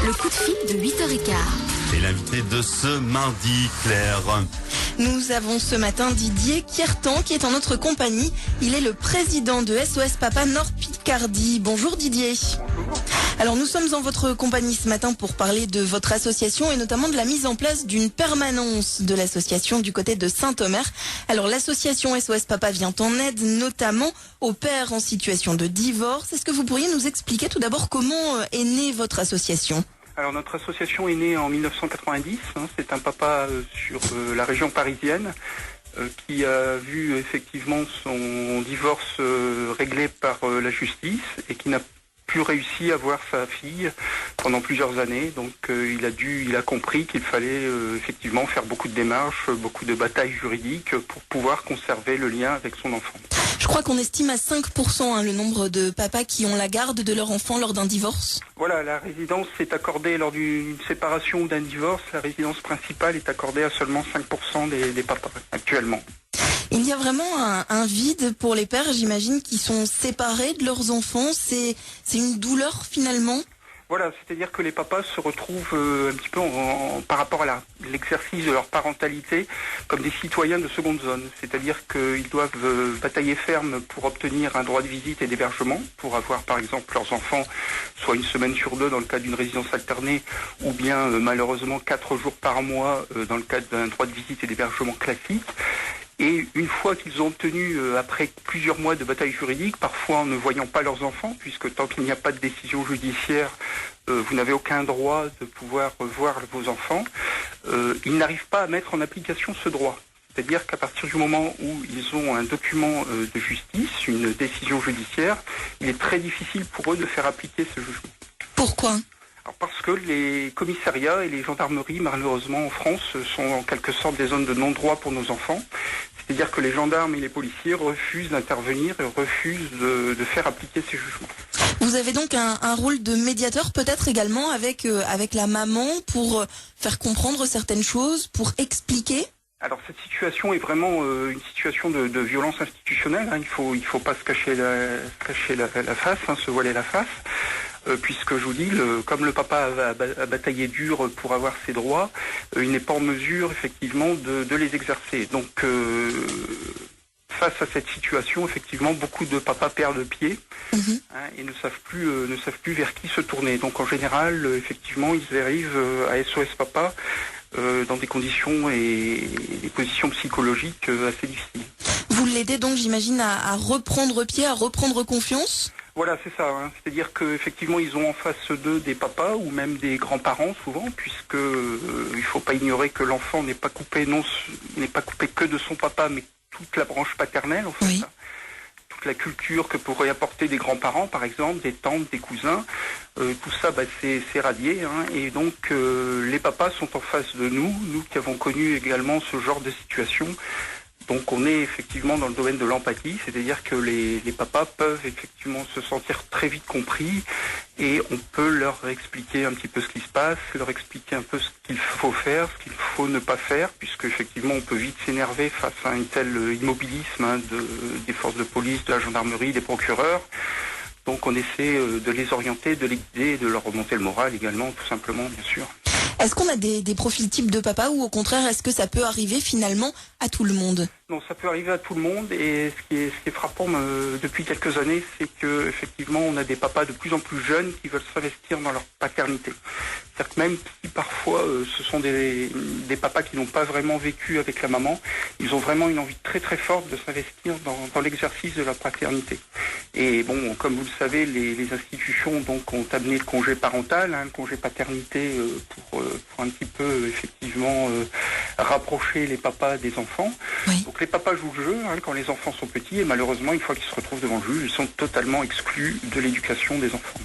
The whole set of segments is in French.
Le coup de fil de 8h15. Et l'invité de ce mardi, Claire. Nous avons ce matin Didier Kiertan qui est en notre compagnie. Il est le président de SOS Papa Nord-Picardie. Bonjour Didier. Bonjour. Alors nous sommes en votre compagnie ce matin pour parler de votre association et notamment de la mise en place d'une permanence de l'association du côté de Saint-Omer. Alors l'association SOS Papa vient en aide notamment aux pères en situation de divorce. Est-ce que vous pourriez nous expliquer tout d'abord comment est née votre association ? Alors notre association est née en 1990, c'est un papa sur la région parisienne qui a vu effectivement son divorce réglé par la justice et qui n'a plus réussi à voir sa fille pendant plusieurs années. Donc il a compris qu'il fallait effectivement faire beaucoup de démarches, beaucoup de batailles juridiques pour pouvoir conserver le lien avec son enfant. Je crois qu'on estime à 5% le nombre de papas qui ont la garde de leur enfant lors d'un divorce. Voilà, la résidence est accordée lors d'une séparation ou d'un divorce. La résidence principale est accordée à seulement 5% des papas actuellement. Il y a vraiment un vide pour les pères, j'imagine, qui sont séparés de leurs enfants. C'est une douleur finalement. Voilà, c'est-à-dire que les papas se retrouvent un petit peu par rapport à l'exercice de leur parentalité comme des citoyens de seconde zone. C'est-à-dire qu'ils doivent batailler ferme pour obtenir un droit de visite et d'hébergement, pour avoir par exemple leurs enfants soit une semaine sur deux dans le cadre d'une résidence alternée, ou bien malheureusement 4 jours par mois dans le cadre d'un droit de visite et d'hébergement classique. Et une fois qu'ils ont obtenu, après plusieurs mois de bataille juridique, parfois en ne voyant pas leurs enfants, puisque tant qu'il n'y a pas de décision judiciaire, vous n'avez aucun droit de pouvoir voir vos enfants, ils n'arrivent pas à mettre en application ce droit. C'est-à-dire qu'à partir du moment où ils ont un document de justice, une décision judiciaire, il est très difficile pour eux de faire appliquer ce jugement. Pourquoi ? Alors parce que les commissariats et les gendarmeries, malheureusement en France, sont en quelque sorte des zones de non-droit pour nos enfants. C'est-à-dire que les gendarmes et les policiers refusent d'intervenir et refusent de faire appliquer ces jugements. Vous avez donc un rôle de médiateur peut-être également avec la maman pour faire comprendre certaines choses, pour expliquer ? Alors cette situation est vraiment une situation de violence institutionnelle. Il faut pas se cacher la face, se voiler la face. Puisque je vous dis, comme le papa a bataillé dur pour avoir ses droits, il n'est pas en mesure effectivement de les exercer. Donc face à cette situation, effectivement, beaucoup de papas perdent pied et ne savent plus vers qui se tourner. Donc en général, effectivement, ils arrivent à SOS Papa dans des conditions et des positions psychologiques assez difficiles. Vous l'aidez donc, j'imagine, à reprendre pied, à reprendre confiance ? Voilà, c'est ça. C'est-à-dire qu'effectivement, ils ont en face d'eux des papas ou même des grands-parents souvent, puisque il faut pas ignorer que l'enfant n'est pas coupé que de son papa, mais toute la branche paternelle, en fait. Oui. Toute la culture que pourraient apporter des grands-parents, par exemple, des tantes, des cousins, tout ça, c'est radié. Et donc, les papas sont en face de nous qui avons connu également ce genre de situation. Donc on est effectivement dans le domaine de l'empathie, c'est-à-dire que les papas peuvent effectivement se sentir très vite compris et on peut leur expliquer un petit peu ce qui se passe, leur expliquer un peu ce qu'il faut faire, ce qu'il faut ne pas faire, puisque effectivement on peut vite s'énerver face à un tel immobilisme des forces de police, de la gendarmerie, des procureurs. Donc on essaie de les orienter, de les guider, de leur remonter le moral également, tout simplement, bien sûr. Est-ce qu'on a des profils types de papa ou au contraire, est-ce que ça peut arriver finalement à tout le monde ? Non, ça peut arriver à tout le monde et ce qui est frappant depuis quelques années, c'est que effectivement on a des papas de plus en plus jeunes qui veulent s'investir dans leur paternité. C'est-à-dire que même si parfois ce sont des papas qui n'ont pas vraiment vécu avec la maman, ils ont vraiment une envie très très forte de s'investir dans l'exercice de la paternité. Et bon, comme vous le savez, les institutions donc ont amené le congé parental, le congé paternité pour un petit peu effectivement rapprocher les papas des enfants. Oui. Donc les papas jouent le jeu quand les enfants sont petits et malheureusement une fois qu'ils se retrouvent devant le juge, ils sont totalement exclus de l'éducation des enfants.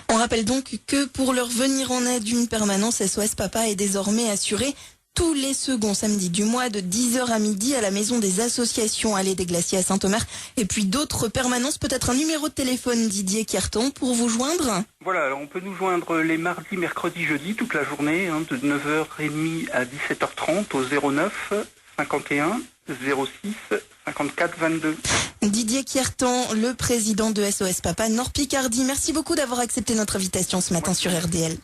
On rappelle donc que pour leur venir en aide, une permanence SOS Papa est désormais assurée tous les seconds samedis du mois de 10h à midi à la maison des associations Allée des Glaciers à Saint-Omer. Et puis d'autres permanences, peut-être un numéro de téléphone Didier Kiertan pour vous joindre. Voilà, alors on peut nous joindre les mardis, mercredis, jeudis, toute la journée, de 9h30 à 17h30 au 09 51 06 54 22. Didier Kiertan, le président de SOS Papa Nord-Picardie. Merci beaucoup d'avoir accepté notre invitation ce matin sur RDL.